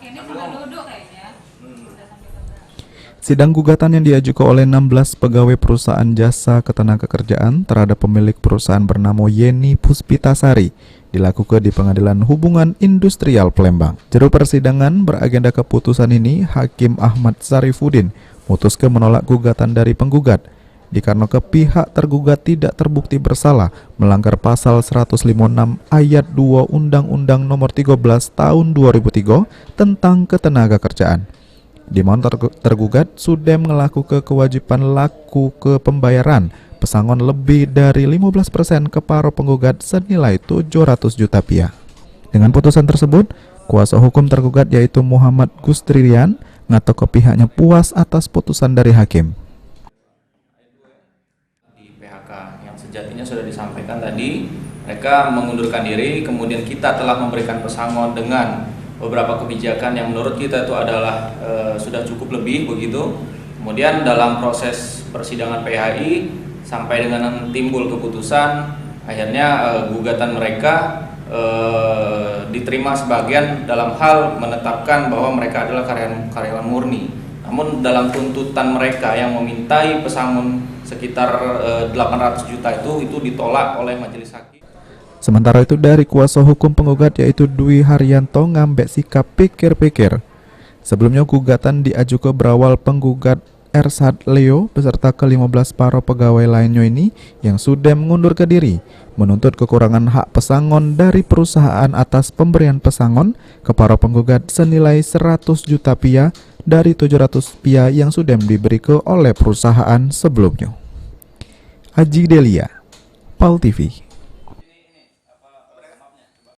ini sampai duduk kayaknya. Sidang gugatan yang diajukan oleh 16 pegawai perusahaan jasa ketenagakerjaan terhadap pemilik perusahaan bernama Yeni Puspitasari dilakukan di Pengadilan Hubungan Industrial Palembang. Juru persidangan beragenda keputusan ini, Hakim Ahmad Sarifudin memutuskan menolak gugatan dari penggugat dikarenakan pihak tergugat tidak terbukti bersalah melanggar pasal 156 ayat 2 Undang-Undang Nomor 13 Tahun 2003 tentang ketenagakerjaan. Di mana tergugat sudah melakukan kewajiban laku ke pembayaran pesangon lebih dari 15% ke para penggugat senilai 700 juta rupiah. Dengan putusan tersebut, kuasa hukum tergugat yaitu Muhammad Gustririan ngato ke pihaknya puas atas putusan dari hakim. Di PHK yang sejatinya sudah disampaikan tadi, mereka mengundurkan diri, kemudian kita telah memberikan pesangon dengan beberapa kebijakan yang menurut kita itu adalah sudah cukup lebih begitu. Kemudian dalam proses persidangan PHI sampai dengan timbul keputusan, akhirnya gugatan mereka diterima sebagian dalam hal menetapkan bahwa mereka adalah karyawan murni. Namun dalam tuntutan mereka yang memintai pesangon sekitar 800 juta itu ditolak oleh majelis hakim. Sementara itu dari kuasa hukum penggugat yaitu Dwi Haryanto ngambek sikap pikir-pikir. Sebelumnya gugatan diajukan berawal penggugat Ersad Leo beserta ke-15 para pegawai lainnya ini yang sudah mengundurkan diri menuntut kekurangan hak pesangon dari perusahaan atas pemberian pesangon ke para penggugat senilai 100 juta rupiah dari 700 rupiah yang sudah diberikan oleh perusahaan sebelumnya. Haji Delia, PAL TV.